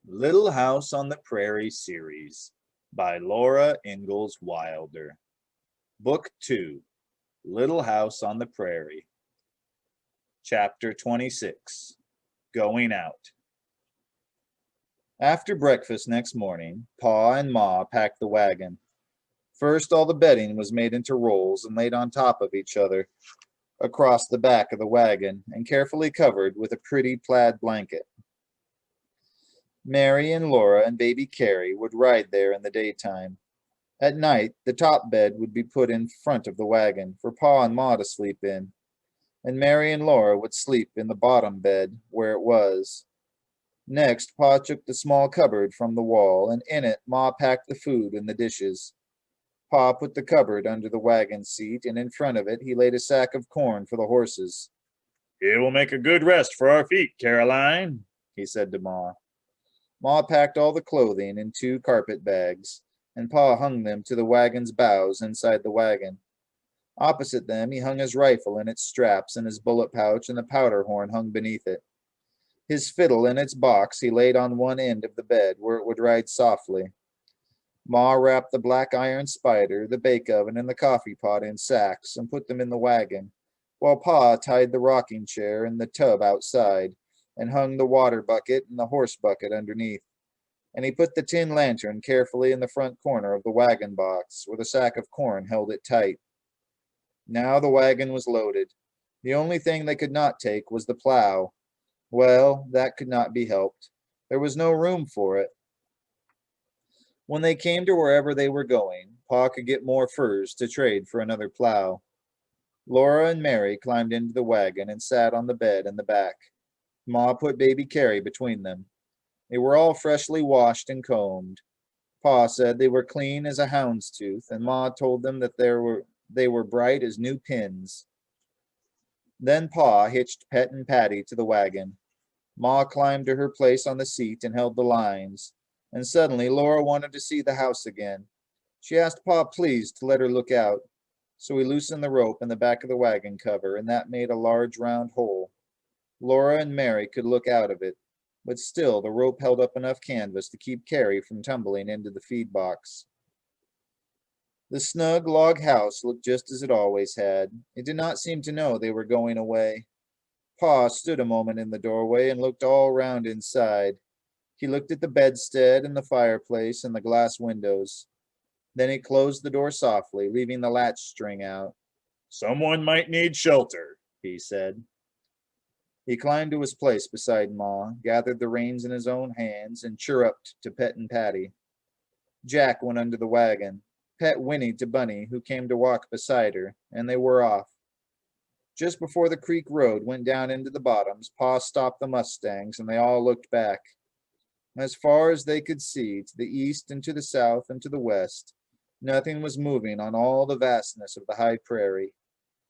Little House on the Prairie series by Laura Ingalls Wilder. Book 2, Little House on the Prairie. Chapter 26, Going Out. After breakfast next morning, Pa and Ma packed the wagon. First, all the bedding was made into rolls and laid on top of each other across the back of the wagon and carefully covered with a pretty plaid blanket. Mary and Laura and baby Carrie would ride there in the daytime. At night, the top bed would be put in front of the wagon for Pa and Ma to sleep in, and Mary and Laura would sleep in the bottom bed where it was. Next, Pa took the small cupboard from the wall, and in it Ma packed the food and the dishes. Pa put the cupboard under the wagon seat, and in front of it he laid a sack of corn for the horses. "It will make a good rest for our feet, Caroline," he said to Ma. Ma packed all the clothing in 2 carpet bags, and Pa hung them to the wagon's bows inside the wagon. Opposite them he hung his rifle in its straps, and his bullet pouch and the powder horn hung beneath it. His fiddle in its box he laid on one end of the bed, where it would ride softly. Ma wrapped the black iron spider, the bake oven, and the coffee pot in sacks and put them in the wagon, while Pa tied the rocking chair and the tub outside, and hung the water bucket and the horse bucket underneath. And he put the tin lantern carefully in the front corner of the wagon box, where the sack of corn held it tight. Now the wagon was loaded. The only thing they could not take was the plow. Well, that could not be helped. There was no room for it. When they came to wherever they were going, Pa could get more furs to trade for another plow. Laura and Mary climbed into the wagon and sat on the bed in the back. Ma put baby Carrie between them. They were all freshly washed and combed. Pa said they were clean as a hound's tooth, and Ma told them that they were bright as new pins. Then Pa hitched Pet and Patty to the wagon. Ma climbed to her place on the seat and held the lines, and suddenly Laura wanted to see the house again. She asked Pa please to let her look out, so he loosened the rope in the back of the wagon cover, and that made a large round hole. Laura and Mary could look out of it, but still the rope held up enough canvas to keep Carrie from tumbling into the feed box. The snug log house looked just as it always had. It did not seem to know they were going away. Pa stood a moment in the doorway and looked all round inside. He looked at the bedstead and the fireplace and the glass windows. Then he closed the door softly, leaving the latch string out. "Someone might need shelter," he said. He climbed to his place beside Ma, gathered the reins in his own hands, and chirruped to Pet and Patty. Jack went under the wagon. Pet whinnied to Bunny, who came to walk beside her, and they were off. Just before the creek road went down into the bottoms, Pa stopped the mustangs, and they all looked back. As far as they could see, to the east and to the south and to the west, nothing was moving on all the vastness of the high prairie.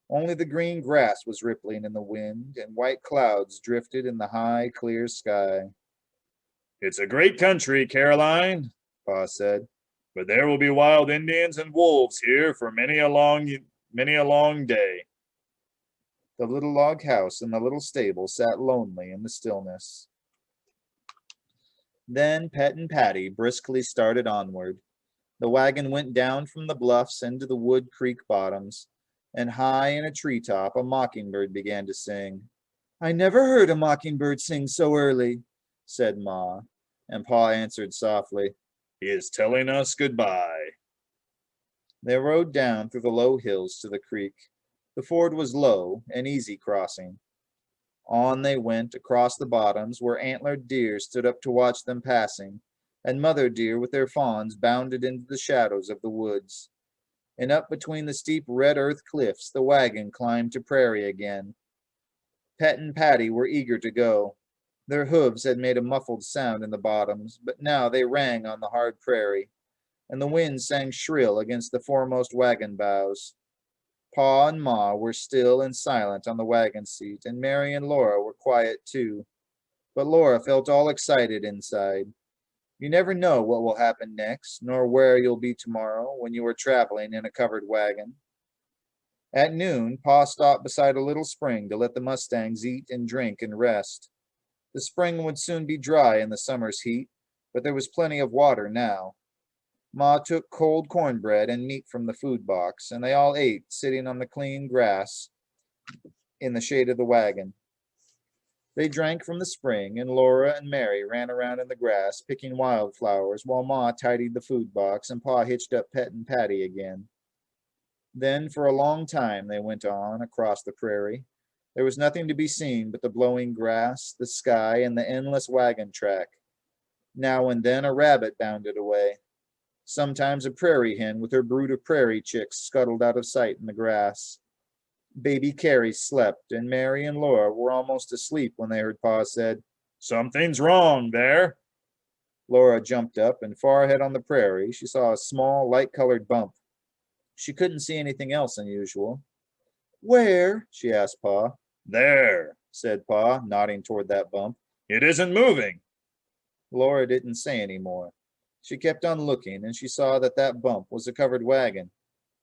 Only the green grass was rippling in the wind, and white clouds drifted in the high, clear sky. "It's a great country, Caroline," Pa said. "but there will be wild Indians and wolves here for many a long day." The little log house and the little stable sat lonely in the stillness. Then Pet and Patty briskly started onward. The wagon went down from the bluffs into the Wood Creek bottoms, and high in a treetop a mockingbird began to sing. "I never heard a mockingbird sing so early," said Ma, and Pa answered softly, "He is telling us goodbye." They rode down through the low hills to the creek. The ford was low, an easy crossing. On they went across the bottoms, where antlered deer stood up to watch them passing, and mother deer with their fawns bounded into the shadows of the woods. And up between the steep red earth cliffs the wagon climbed to Prairie again. Pet and Patty were eager to go. Their hooves had made a muffled sound in the bottoms, but now they rang on the hard prairie, and the wind sang shrill against the foremost wagon bows. Pa and Ma were still and silent on the wagon seat, and Mary and Laura were quiet too. But Laura felt all excited inside. You never know what will happen next, nor where you'll be tomorrow when you are traveling in a covered wagon. At noon, Pa stopped beside a little spring to let the mustangs eat and drink and rest. The spring would soon be dry in the summer's heat, but there was plenty of water now. Ma took cold cornbread and meat from the food box, and they all ate, sitting on the clean grass in the shade of the wagon. They drank from the spring, and Laura and Mary ran around in the grass, picking wildflowers, while Ma tidied the food box and Pa hitched up Pet and Patty again. Then, for a long time, they went on across the prairie. There was nothing to be seen but the blowing grass, the sky, and the endless wagon track. Now and then a rabbit bounded away. Sometimes a prairie hen with her brood of prairie chicks scuttled out of sight in the grass. Baby Carrie slept, and Mary and Laura were almost asleep when they heard Pa said, "Something's wrong there." Laura jumped up, and far ahead on the prairie, she saw a small, light-colored bump. She couldn't see anything else unusual. "Where?" she asked Pa. "There," said Pa, nodding toward that bump. "It isn't moving." Laura didn't say any more. She kept on looking, and she saw that that bump was a covered wagon.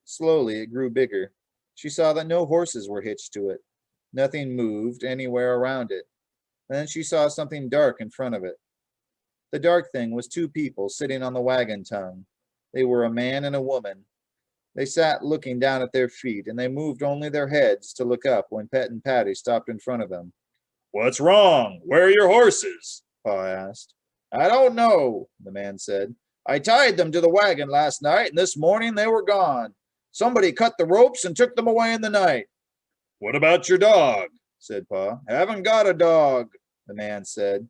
Slowly it grew bigger. She saw that no horses were hitched to it. Nothing moved anywhere around it. Then she saw something dark in front of it. The dark thing was two people sitting on the wagon tongue. They were a man and a woman. They sat looking down at their feet, and they moved only their heads to look up when Pet and Patty stopped in front of them. "What's wrong? Where are your horses?" Pa asked. "I don't know," the man said. "I tied them to the wagon last night, and this morning they were gone. Somebody cut the ropes and took them away in the night." "What about your dog?" said Pa. "Haven't got a dog," the man said.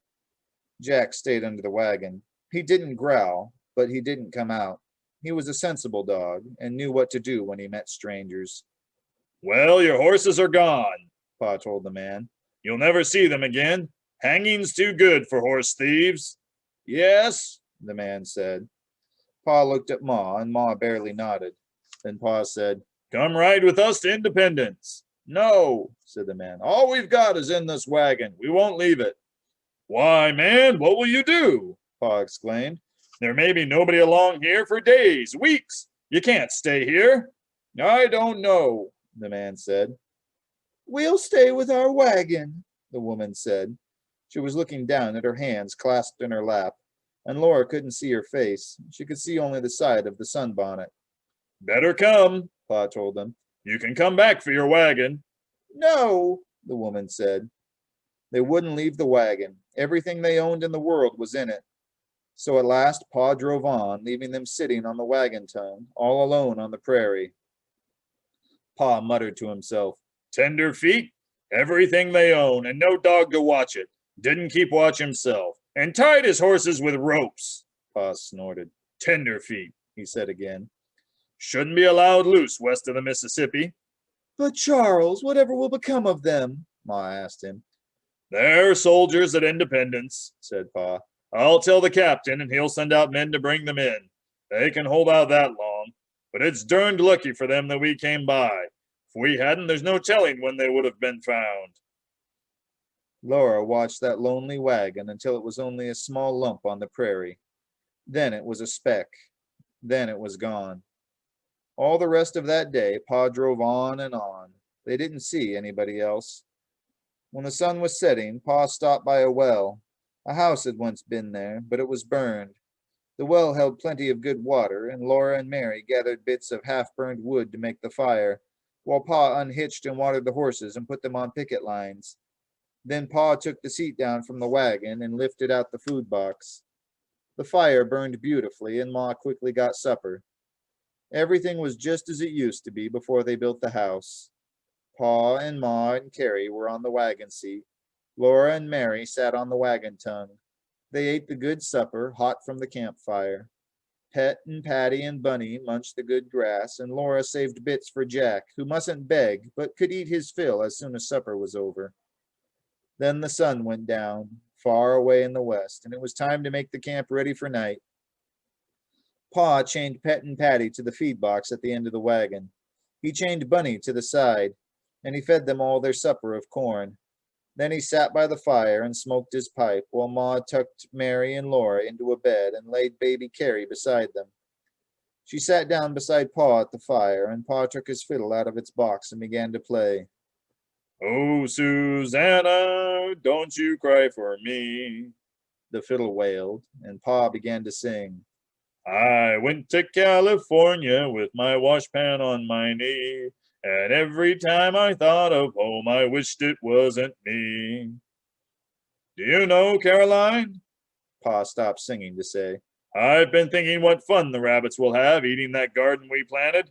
Jack stayed under the wagon. He didn't growl, but he didn't come out. He was a sensible dog and knew what to do when he met strangers. "Well, your horses are gone," Pa told the man. "You'll never see them again. Hanging's too good for horse thieves." "Yes," the man said. Pa looked at Ma, and Ma barely nodded. Then Pa said, "Come ride with us to Independence." "No," said the man. "All we've got is in this wagon. We won't leave it." "Why, man, what will you do?" Pa exclaimed. "There may be nobody along here for days, weeks. You can't stay here." "I don't know," the man said. "We'll stay with our wagon," the woman said. She was looking down at her hands clasped in her lap, and Laura couldn't see her face. She could see only the side of the sunbonnet. "Better come," Pa told them. "You can come back for your wagon." "No," the woman said. They wouldn't leave the wagon. Everything they owned in the world was in it. So at last Pa drove on, leaving them sitting on the wagon tongue, all alone on the prairie. Pa muttered to himself, "Tenderfeet, everything they own, and no dog to watch it. Didn't keep watch himself, and tied his horses with ropes." Pa snorted. "Tenderfeet," He said again. "Shouldn't be allowed loose west of the Mississippi." "But Charles, whatever will become of them?" Ma asked him. "They're soldiers at Independence," said Pa. "I'll tell the captain, and he'll send out men to bring them in. They can hold out that long, but it's derned lucky for them that we came by. If we hadn't, there's no telling when they would have been found." Laura watched that lonely wagon until it was only a small lump on the prairie. Then it was a speck. Then it was gone. All the rest of that day, Pa drove on and on. They didn't see anybody else. When the sun was setting, Pa stopped by a well. A house had once been there, but it was burned. The well held plenty of good water, and Laura and Mary gathered bits of half-burned wood to make the fire, while Pa unhitched and watered the horses and put them on picket lines. Then Pa took the seat down from the wagon and lifted out the food box. The fire burned beautifully, and Ma quickly got supper. Everything was just as it used to be before they built the house. Pa and Ma and Carrie were on the wagon seat. Laura and Mary sat on the wagon tongue. They ate the good supper, hot from the campfire. Pet and Patty and Bunny munched the good grass, and Laura saved bits for Jack, who mustn't beg, but could eat his fill as soon as supper was over. Then the sun went down, far away in the west, and it was time to make the camp ready for night. Pa chained Pet and Patty to the feed box at the end of the wagon. He chained Bunny to the side, and he fed them all their supper of corn. Then he sat by the fire and smoked his pipe, while Ma tucked Mary and Laura into a bed and laid baby Carrie beside them. She sat down beside Pa at the fire, and Pa took his fiddle out of its box and began to play. "Oh, Susanna, don't you cry for me. the fiddle wailed, and Pa began to sing. I went to California with my washpan on my knee, and every time I thought of home, I wished it wasn't me. Do you know, Caroline? Pa stopped singing to say, I've been thinking what fun the rabbits will have eating that garden we planted.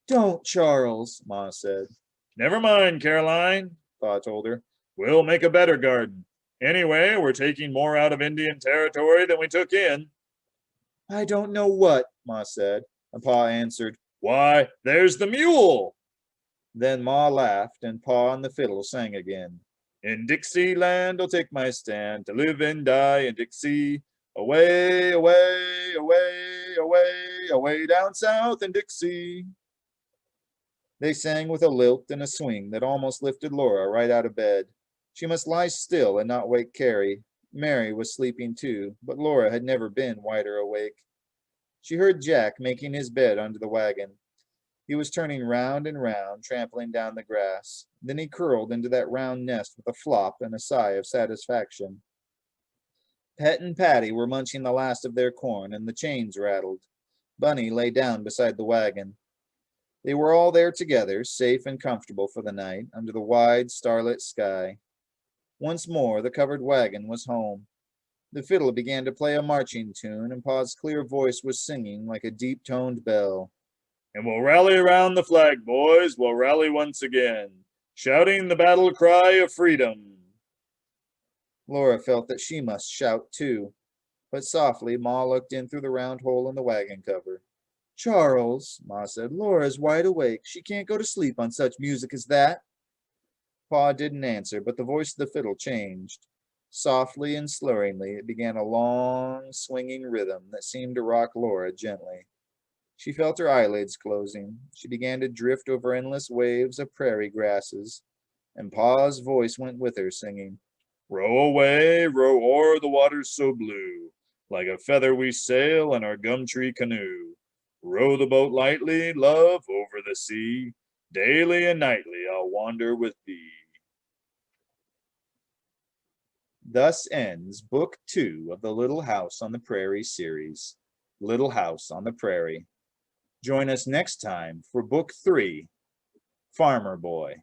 Don't, Charles, Ma said. Never mind, Caroline, Pa told her. we'll make a better garden. Anyway, we're taking more out of Indian territory than we took in. I don't know what, Ma said, and Pa answered. Why, there's the mule. Then Ma laughed, and Pa and the fiddle sang again. In Dixieland I'll take my stand, to live and die in Dixie. Away, away, away, away, away down south in Dixie. They sang with a lilt and a swing that almost lifted Laura right out of bed. She must lie still and not wake Carrie. Mary was sleeping too, but Laura had never been wider awake. She heard Jack making his bed under the wagon. He was turning round and round, trampling down the grass. Then he curled into that round nest with a flop and a sigh of satisfaction. Pet and Patty were munching the last of their corn, and the chains rattled. Bunny lay down beside the wagon. They were all there together, safe and comfortable for the night, under the wide, starlit sky. Once more, the covered wagon was home. The fiddle began to play a marching tune, and Pa's clear voice was singing like a deep-toned bell. And we'll rally around the flag, boys. We'll rally once again, shouting the battle cry of freedom. Laura felt that she must shout too, but softly Ma looked in through the round hole in the wagon cover. Charles, Ma said, Laura's wide awake. She can't go to sleep on such music as that. Pa didn't answer, but the voice of the fiddle changed. Softly and slurringly, it began a long, swinging rhythm that seemed to rock Laura gently. She felt her eyelids closing. She began to drift over endless waves of prairie grasses, and Pa's voice went with her, singing, Row away, row o'er the waters so blue, like a feather we sail in our gum tree canoe. Row the boat lightly, love, over the sea. Daily and nightly I'll wander with thee. Thus ends Book 2 of the Little House on the Prairie series, Little House on the Prairie. Join us next time for Book 3, Farmer Boy.